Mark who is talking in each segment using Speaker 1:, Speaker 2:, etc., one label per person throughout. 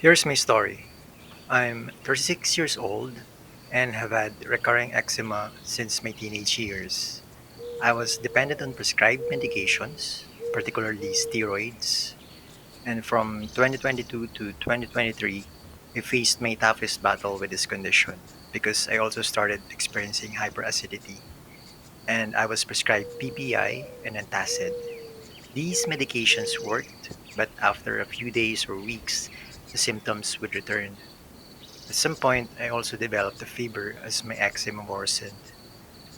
Speaker 1: Here's my story. I'm 36 years old and have had recurring eczema since my teenage years. I was dependent on prescribed medications, particularly steroids, and from 2022 to 2023, I faced my toughest battle with this condition because I also started experiencing hyperacidity and I was prescribed PPI and antacid. These medications worked, but after a few days or weeks, the symptoms would return. At some point, I also developed a fever as my eczema worsened.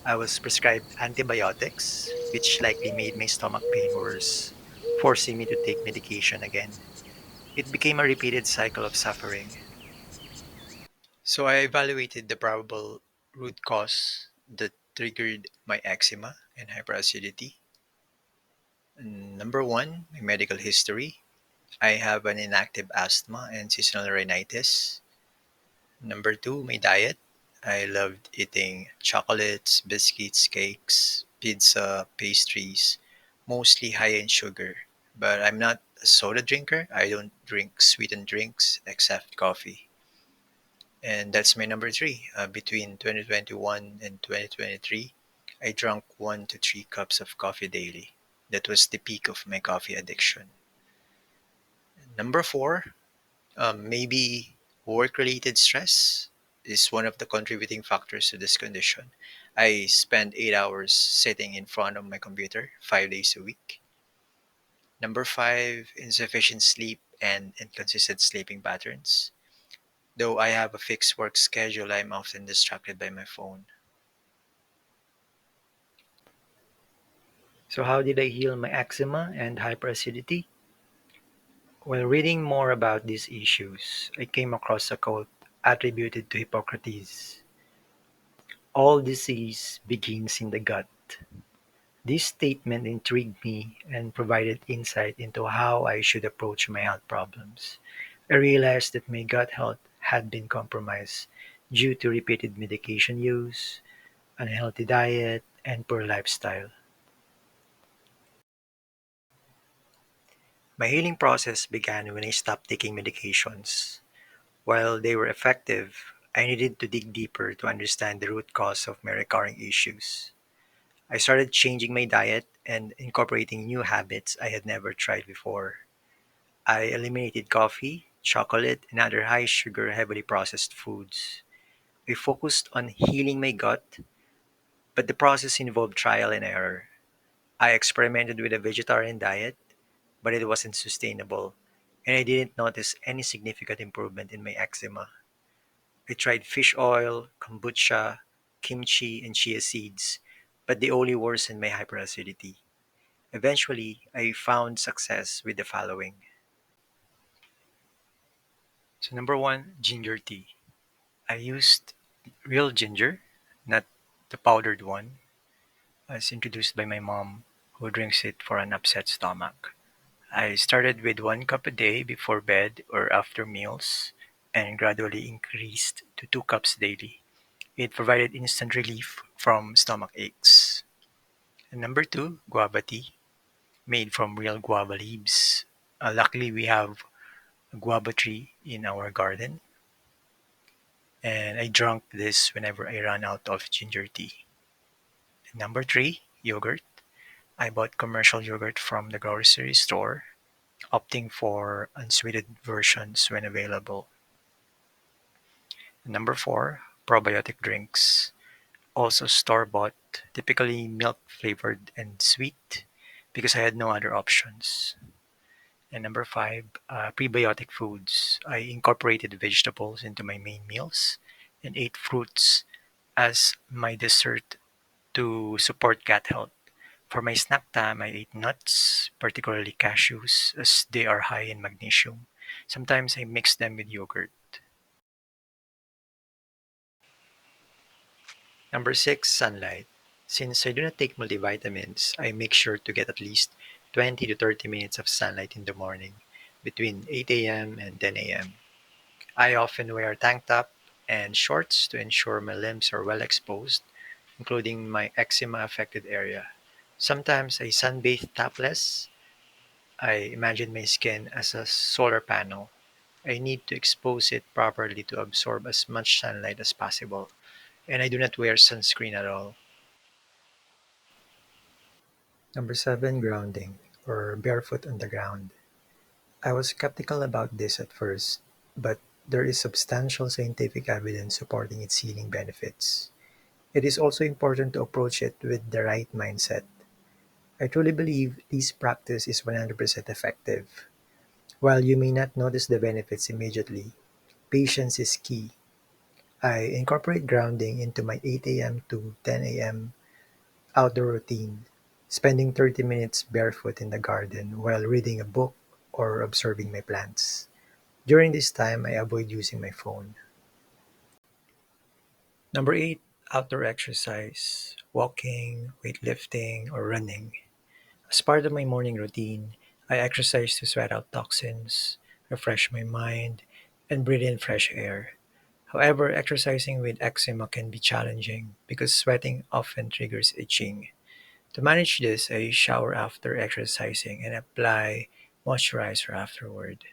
Speaker 1: I was prescribed antibiotics, which likely made my stomach pain worse, forcing me to take medication again. It became a repeated cycle of suffering. So I evaluated the probable root cause that triggered my eczema and hyperacidity. Number one, my medical history. I have an inactive asthma and seasonal rhinitis. Number two, my diet. I loved eating chocolates, biscuits, cakes, pizza, pastries, mostly high in sugar. But I'm not a soda drinker. I don't drink sweetened drinks except coffee. And that's my number three. Between 2021 and 2023, I drank 1 to 3 cups of coffee daily. That was the peak of my coffee addiction. Number four, maybe work related stress is one of the contributing factors to this condition. I spend 8 hours sitting in front of my computer 5 days a week. Number five, insufficient sleep and inconsistent sleeping patterns. Though I have a fixed work schedule, I'm often distracted by my phone. So, how did I heal my eczema and hyperacidity? While reading more about these issues, I came across a quote attributed to Hippocrates: "All disease begins in the gut." This statement intrigued me and provided insight into how I should approach my health problems. I realized that my gut health had been compromised due to repeated medication use, unhealthy diet, and poor lifestyle. My healing process began when I stopped taking medications. While they were effective, I needed to dig deeper to understand the root cause of my recurring issues. I started changing my diet and incorporating new habits I had never tried before. I eliminated coffee, chocolate, and other high sugar, heavily processed foods. I focused on healing my gut, but the process involved trial and error. I experimented with a vegetarian diet, but it wasn't sustainable, and I didn't notice any significant improvement in my eczema. I tried fish oil, kombucha, kimchi, and chia seeds, but they only worsened my hyperacidity. Eventually, I found success with the following. So, number one, ginger tea. I used real ginger, not the powdered one, as introduced by my mom, who drinks it for an upset stomach. I started with 1 cup a day before bed or after meals and gradually increased to 2 cups daily. It provided instant relief from stomach aches. And number two, guava tea, made from real guava leaves. Luckily, we have a guava tree in our garden, and I drank this whenever I ran out of ginger tea. And number three, yogurt. I bought commercial yogurt from the grocery store, opting for unsweetened versions when available. And number four, probiotic drinks. Also store bought, typically milk flavored and sweet because I had no other options. And number five, prebiotic foods. I incorporated vegetables into my main meals and ate fruits as my dessert to support gut health. For my snack time, I ate nuts, particularly cashews, as they are high in magnesium. Sometimes I mix them with yogurt. Number six, sunlight. Since I do not take multivitamins, I make sure to get at least 20 to 30 minutes of sunlight in the morning between 8 a.m. and 10 a.m. I often wear a tank top and shorts to ensure my limbs are well exposed, including my eczema affected area. Sometimes I sunbathe topless. I imagine my skin as a solar panel. I need to expose it properly to absorb as much sunlight as possible, and I do not wear sunscreen at all. Number seven, grounding, or barefoot on the ground. I was skeptical about this at first, but there is substantial scientific evidence supporting its healing benefits. It is also important to approach it with the right mindset. I truly believe this practice is 100% effective. While you may not notice the benefits immediately, patience is key. I incorporate grounding into my 8 a.m. to 10 a.m. outdoor routine, spending 30 minutes barefoot in the garden while reading a book or observing my plants. During this time, I avoid using my phone. Number eight, outdoor exercise, walking, weightlifting, or running. As part of my morning routine, I exercise to sweat out toxins, refresh my mind, and breathe in fresh air. However, exercising with eczema can be challenging because sweating often triggers itching. To manage this, I shower after exercising and apply moisturizer afterward.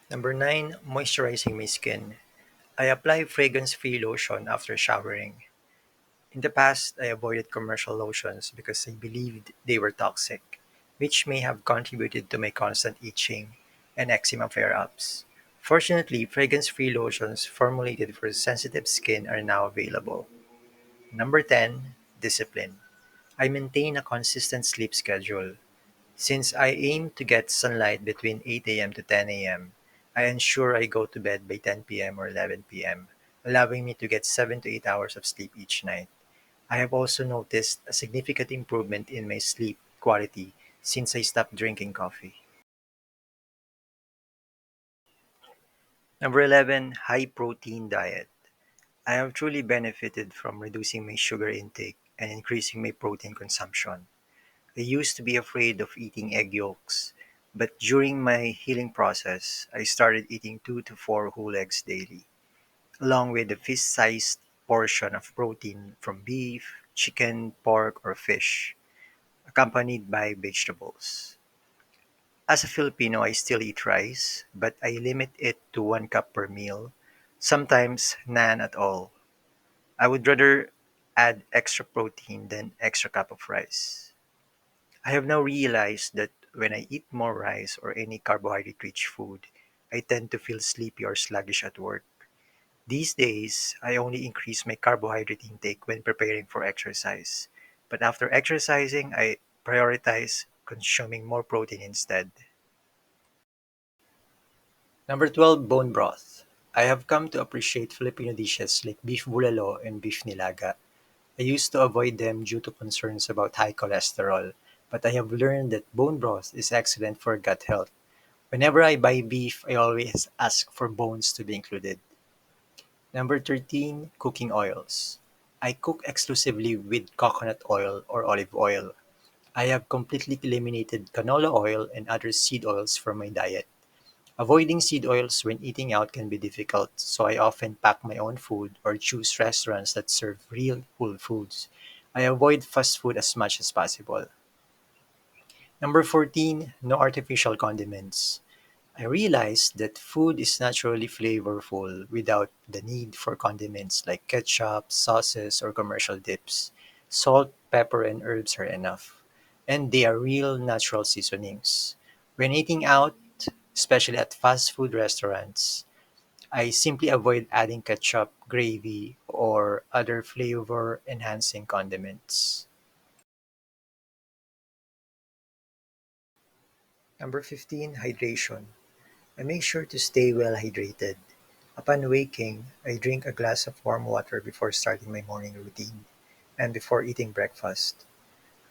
Speaker 1: Number nine, moisturizing my skin. I apply fragrance-free lotion after showering. In the past, I avoided commercial lotions because I believed they were toxic, which may have contributed to my constant itching and eczema flare-ups. Fortunately, fragrance-free lotions formulated for sensitive skin are now available. Number 10, discipline. I maintain a consistent sleep schedule. Since I aim to get sunlight between 8 a.m. to 10 a.m., I ensure I go to bed by 10 p.m. or 11 p.m., allowing me to get 7 to 8 hours of sleep each night. I have also noticed a significant improvement in my sleep quality since I stopped drinking coffee. Number 11, high protein diet. I have truly benefited from reducing my sugar intake and increasing my protein consumption. I used to be afraid of eating egg yolks, but during my healing process, I started eating 2 to 4 whole eggs daily, along with a fist-sized portion of protein from beef, chicken, pork, or fish, accompanied by vegetables. As a Filipino, I still eat rice, but I limit it to 1 cup per meal, sometimes none at all. I would rather add extra protein than extra cup of rice. I have now realized that when I eat more rice or any carbohydrate-rich food, I tend to feel sleepy or sluggish at work. These days, I only increase my carbohydrate intake when preparing for exercise. But after exercising, I prioritize consuming more protein instead. Number 12, bone broth. I have come to appreciate Filipino dishes like beef bulalo and beef nilaga. I used to avoid them due to concerns about high cholesterol, but I have learned that bone broth is excellent for gut health. Whenever I buy beef, I always ask for bones to be included. Number 13, cooking oils. I cook exclusively with coconut oil or olive oil. I have completely eliminated canola oil and other seed oils from my diet. Avoiding seed oils when eating out can be difficult, so I often pack my own food or choose restaurants that serve real whole foods. I avoid fast food as much as possible. Number 14, no artificial condiments. I realized that food is naturally flavorful without the need for condiments like ketchup, sauces, or commercial dips. Salt, pepper, and herbs are enough, and they are real natural seasonings. When eating out, especially at fast food restaurants, I simply avoid adding ketchup, gravy, or other flavor enhancing condiments. Number 15, hydration. I make sure to stay well hydrated. Upon waking, I drink a glass of warm water before starting my morning routine and before eating breakfast.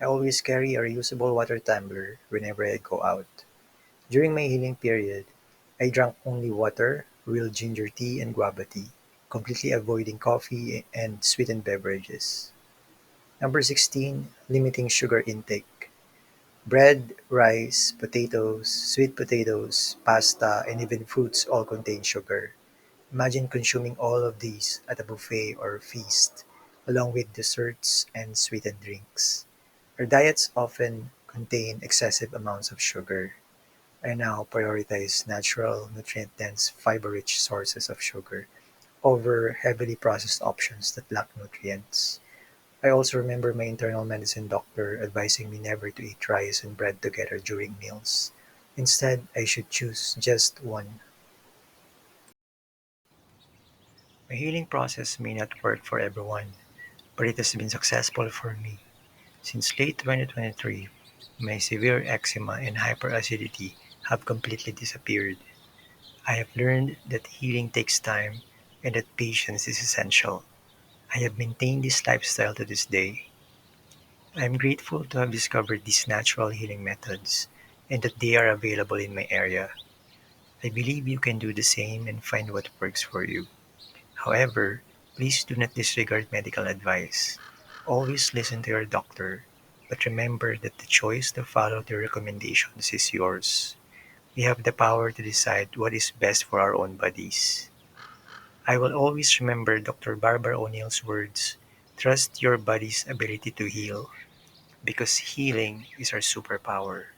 Speaker 1: I always carry a reusable water tumbler whenever I go out. During my healing period, I drank only water, real ginger tea, and guava tea, completely avoiding coffee and sweetened beverages. Number 16, limiting sugar intake. Bread, rice, potatoes, sweet potatoes, pasta, and even fruits all contain sugar. Imagine consuming all of these at a buffet or feast, along with desserts and sweetened drinks. Our diets often contain excessive amounts of sugar. I now prioritize natural, nutrient-dense, fiber-rich sources of sugar over heavily processed options that lack nutrients. I also remember my internal medicine doctor advising me never to eat rice and bread together during meals. Instead, I should choose just one. My healing process may not work for everyone, but it has been successful for me. Since late 2023, my severe eczema and hyperacidity have completely disappeared. I have learned that healing takes time and that patience is essential. I have maintained this lifestyle to this day. I am grateful to have discovered these natural healing methods and that they are available in my area. I believe you can do the same and find what works for you. However, please do not disregard medical advice. Always listen to your doctor, but remember that the choice to follow their recommendations is yours. We have the power to decide what is best for our own bodies. I will always remember Dr. Barbara O'Neill's words: trust your body's ability to heal, because healing is our superpower.